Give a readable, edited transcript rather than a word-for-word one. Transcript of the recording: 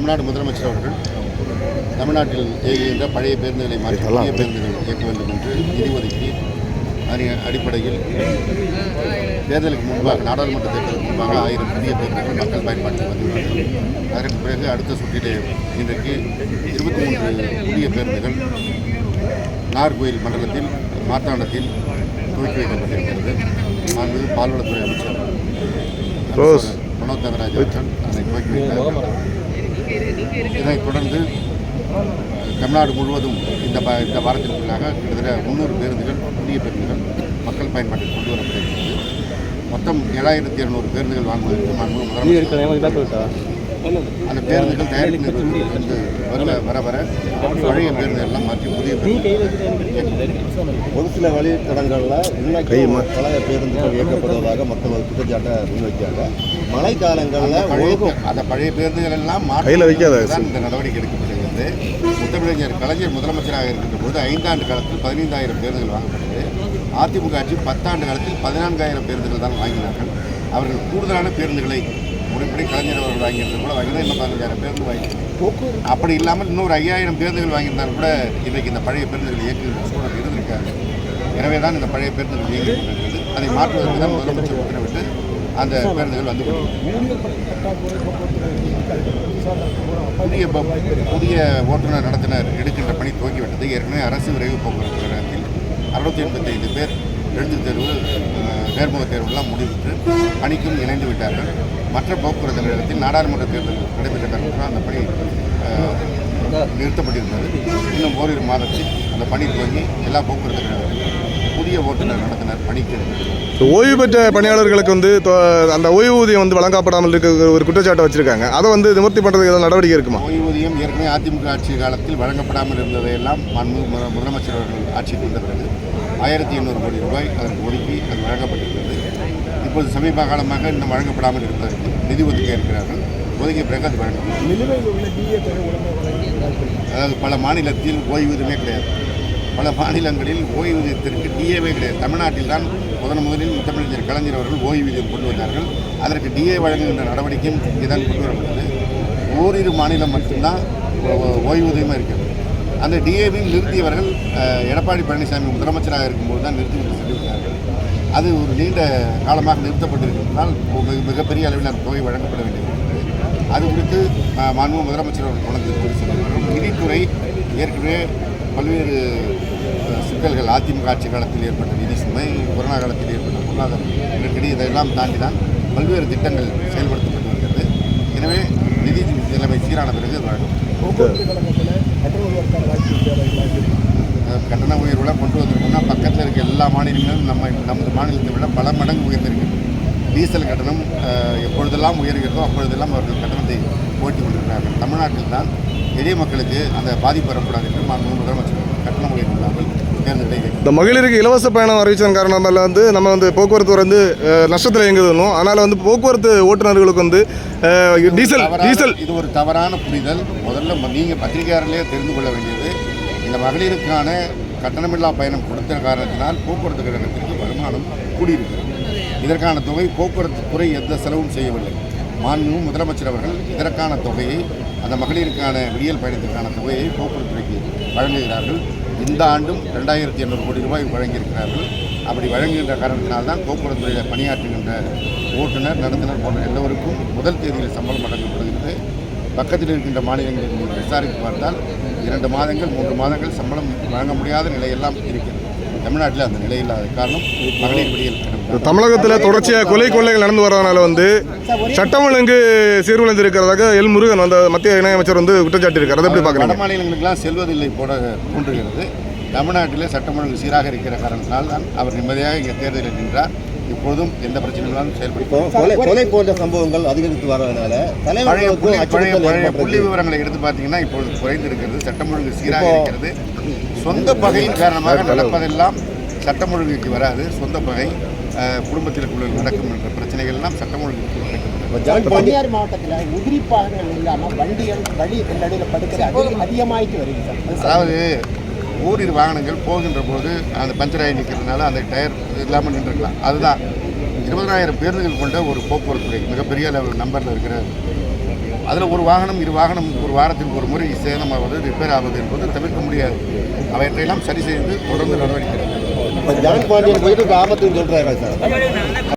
தமிழ்நாடு முதலமைச்சர் அவர்கள் தமிழ்நாட்டில் இயங்குகின்ற பழைய பேருந்துகளை மாற்றி புதிய பேருந்துகள் இயக்க வேண்டும் என்று நிதி ஒதுக்கி அடிப்படையில் தேர்தலுக்கு முன்பாக நாடாளுமன்ற தேர்தலுக்கு முன்பாக 1000 புதிய பேருந்துகள் மக்கள் பயன்பாட்டில் வந்துள்ளது. அதற்கு பிறகு அடுத்த சுற்றிலே இன்றைக்கு 23 புதிய பேருந்துகள் நாகர்கோயில் மண்டலத்தில் மார்த்தாண்டத்தில் துவக்கி வைக்கப்பட்டிருக்கிறது. மாண்புமிகு பால்வளத்துறை அமைச்சர் மனோ தங்கராஜ் அவர்கள் அதை துவக்கி வைத்தார். இதனைத் தொடர்ந்து தமிழ்நாடு முழுவதும் இந்த வாரத்திற்குள்ளாக கிட்டத்தட்ட 300 பேருந்துகள் புதிய பேருந்துகள் மக்கள் பயன்பாட்டில் கொண்டு வரப்பட்டிருக்கிறது. மொத்தம் 7200 பேருந்துகள் வாங்குவதற்கு முதலமைச்சர் அந்த பேருந்துகள் தயாரிப்பு நிறுவனத்திலிருந்து வர பழைய பேருந்துகள் எல்லாம் மாற்றி புதிய ஒரு சில வழித்தடங்களில் பழைய பேருந்துகள் இயக்கப்படுவதாக மக்கள் குற்றச்சாட்டை முன்வைக்கிறாங்க. மழை காலங்களில் அந்த பழைய பேருந்துகள் எல்லாம் மாற்றில் வைக்காதான் இந்த நடவடிக்கை எடுக்கப்படுகிறது. முத்தமிழறிஞர் கலைஞர் முதலமைச்சராக இருக்கின்ற போது 5 ஆண்டு காலத்தில் 15000 பேருந்துகள் வாங்கப்பட்டது. அதிமுக ஆட்சி 10 ஆண்டு காலத்தில் 14000 பேருந்துகள் தான் வாங்கினார்கள். அவர்கள் கூடுதலான பேருந்துகளை முறைப்படி கலைஞர் அவர்கள் வாங்கியிருந்தது கூட வாங்கினா இன்னும் 15000 பேருந்து வாங்கி அப்படி இல்லாமல் இன்னொரு 5000 பேருந்துகள் வாங்கியிருந்தாலும் கூட இன்றைக்கு இந்த பழைய பேருந்துகள் இயக்குகின்ற சூழல் இருந்திருக்காங்க. எனவே தான் இந்த பழைய பேருந்துகள் இயங்கியிருக்கிறது. அதை மாற்றுவதற்கு தான் முதலமைச்சர் உத்தரவிட்டு அந்த பேருந்துகள் வந்து புதிய ஓட்டுநர் நடத்துனர் எடுக்கின்ற பணி துவங்கிவிட்டது. ஏற்கனவே அரசு விரைவு போக்குவரத்து கழகத்தில் 685 பேர் எழுத்து தேர்வு நேர்முக தேர்வுலாம் முடிவிட்டு பணிக்கும் இணைந்து விட்டார்கள். மற்ற போக்குவரத்து கழகத்தில் நாடாளுமன்ற தேர்தல் நடைபெற்ற காரணத்தில் அந்த பணி நிறுத்தப்பட்டிருந்தது. இன்னும் ஓரிரு மாதத்தில் அந்த பணி துவங்கி எல்லா போக்குவரத்து கழகத்திலும் புதிய ஓட்டுநர் நடத்தினர் பணிக்கு. ஓய்வு பெற்ற பணியாளர்களுக்கு அந்த ஓய்வூதியம் வழங்கப்படாமல் இருக்க ஒரு குற்றச்சாட்டை வச்சிருக்காங்க. அதை நிவர்த்தி பண்ணுறதுக்கு ஏதாவது நடவடிக்கை இருக்குமா? ஓய்வூதியம் ஏற்கனவே அதிமுக ஆட்சி காலத்தில் வழங்கப்படாமல் இருந்ததையெல்லாம் முதலமைச்சர் அவர்கள் ஆட்சிக்கு வந்த பிறகு 1800 கோடி ரூபாய் அதற்கு ஒதுக்கி அது வழங்கப்பட்டிருக்கிறது. இப்போது சமீப காலமாக இன்னும் வழங்கப்படாமல் இருப்பதற்கு நிதி ஒதுக்கி இருக்கிறார்கள். ஒதுக்கிய பிறகு அது வழங்கப்படும். அதாவது பல மாநிலத்தில் ஓய்வூதியமே கிடையாது. பல மாநிலங்களில் ஓய்வூதியத்திற்கு டிஏவே கிடையாது. தமிழ்நாட்டில் தான் முதலில் முத்தமிழறிஞர் கலைஞர் அவர்கள் ஓய்வூதியம் கொண்டு வந்தார்கள். அதற்கு டிஏ வழங்குகின்ற நடவடிக்கையும் இங்கேதான் கொண்டு வரப்பட்டது. ஓரிரு மாநிலம் மட்டும்தான் ஓய்வூதியமாக இருக்கிறது. அந்த டிஏவையும் நிறுத்தியவர்கள் எடப்பாடி பழனிசாமி முதலமைச்சராக இருக்கும்போது தான் நிறுத்திவிட்டு சென்றுவிட்டார்கள். அது ஒரு நீண்ட காலமாக நிறுத்தப்பட்டிருக்கிறதால் மிகப்பெரிய அளவிலான தொகை வழங்கப்பட வேண்டியிருக்கிறது. அது குறித்து மாண்புமிகு முதலமைச்சர் அவர்கள் கொண்டு சென்றிருக்கிறோம். நிதித்துறை ஏற்கனவே பல்வேறு சிக்கல்கள் அதிமுக ஆட்சி காலத்தில் ஏற்பட்ட நிதி சுமை, கொரோனா காலத்தில் ஏற்பட்ட பொருளாதார நெருக்கடி இதெல்லாம் தாண்டி தான் பல்வேறு திட்டங்கள் செயல்படுத்தப்பட்டு வருகிறது. எனவே நிதி நிலைமை சீரான பிறகு கட்டண உயர்வுலாம் கொண்டு வந்திருக்கோம்னா பக்கத்தில் இருக்க எல்லா மாநிலங்களும் நமது மாநிலத்தை விட பல மடங்கு உயர்ந்திருக்கிறது. டீசல் கட்டணம் எப்பொழுதெல்லாம் உயர்கிறதோ அப்பொழுதெல்லாம் அவர்கள் கட்டணத்தை போட்டி கொண்டிருக்கிறார்கள். தமிழ்நாட்டில் தான் எளிய மக்களுக்கு அந்த பாதிப்பு வரக்கூடாது என்று முதலமைச்சர் கட்டணம் உயர்வு இல்லாமல் தேர்ந்தெடுக்க. இந்த மகளிருக்கு இலவச பயணம் அறிவிச்சதன் காரணமாக நம்ம போக்குவரத்து நஷ்டத்தில் இயங்குதுன்னு, அதனால் போக்குவரத்து ஓட்டுநர்களுக்கு டீசல் இது ஒரு தவறான புரிதல். முதல்ல நீங்கள் பத்திரிகையாளர்களே தெரிந்து கொள்ள வேண்டியது, இந்த மகளிருக்கான கட்டணமில்லா பயணம் கொடுத்த காரணத்தினால் போக்குவரத்து கழகத்திற்கு வருமானம் கூடியிருக்கிறது. இதற்கான தொகை போக்குவரத்து துறை எந்த செலவும் செய்யவில்லை. மாண்புமிகு முதலமைச்சர் அவர்கள் இதற்கான தொகையை, அந்த மகளிருக்கான விடியல் பயணத்திற்கான தொகையை போக்குவரத்து துறைக்கு வழங்குகிறார்கள். இந்த ஆண்டும் 2800 கோடி ரூபாய் வழங்கியிருக்கிறார்கள். அப்படி வழங்குகின்ற காரணத்தினால்தான் போக்குவரத்து துறையில் பணியாற்றுகின்ற ஓட்டுநர் நடத்துனர் போன்ற எல்லோருக்கும் முதல் தேதியில் சம்பளம் வழங்கப்படுகிறது. பக்கத்தில் இருக்கின்ற மாநிலங்களில் நீங்கள் விசாரித்து பார்த்தால் 2 மாதங்கள் 3 மாதங்கள் சம்பளம் வழங்க முடியாத நிலையெல்லாம் இருக்கிறது. தமிழ்நாட்டில் அந்த நிலை இல்லாத காரணம் மகளிர் விடியல். தமிழகத்தில் தொடர்ச்சியாக கொள்ளைகள் நடந்து வரதுனால சட்டம் ஒழுங்கு சீர்குலைந்து இருக்கிறதாக எல் முருகன் மத்திய இணையமைச்சர் குற்றச்சாட்டு இருக்கார். அதை எப்படி பார்க்குறீங்க? வட மாநிலங்களுக்கெல்லாம் செல்வதில்லை போல தோன்றுகிறது. தமிழ்நாட்டில் சட்டம் ஒழுங்கு சீராக இருக்கிற காரணத்தினால் தான் அவர் நிம்மதியாக இங்கே தேர்தலில் நின்றார். இப்பொழுதும் எந்த பிரச்சனைகளும் செயல்படுத்தும். கொலை போன்ற சம்பவங்கள் அதிகரித்து வருவதனால பழைய புள்ளி விவரங்களை எடுத்து பார்த்தீங்கன்னா இப்பொழுது குறைந்திருக்கிறது. சட்டம் ஒழுங்கு சீராக இருக்கிறது. சொந்த பகையின் காரணமாக நடப்பதெல்லாம் சட்டம் ஒழுங்குக்கு வராது. சொந்த பகை குடும்பத்திற்குள்ள நடக்கும் என்ற பிரச்சனைகள் எல்லாம் சட்டம் ஒழுங்கு. தனியார் மாவட்டத்தில் உதிரி பாகங்கள் இல்லாமல் வண்டிகள் வழி நடுவில் படுக்கிறது அதிகமாகிட்டு வருகிறது. அதாவது ஓரிரு வாகனங்கள் போகின்ற போது அந்த பஞ்சராகி நிற்கிறதுனால அந்த டயர் இல்லாமல் நின்றுக்கலாம். அதுதான் 20000 பேருந்துகள் கொண்ட ஒரு போக்குவரத்து துறை மிகப்பெரிய நம்பரில் இருக்கிற அதில் ஒரு வாகனம் இரு வாகனம் ஒரு வாரத்திற்கு ஒரு முறை சேதமாவது ரிப்பேர் ஆவது என்பது தவிர்க்க முடியாது. அவற்றையெல்லாம் சரி செய்து தொடர்ந்து நடவடிக்கை எடுக்கும். இப்போ ஜான் பாண்டியன் போயிட்டு ஆபத்துன்னு சொல்கிறாரா சார்?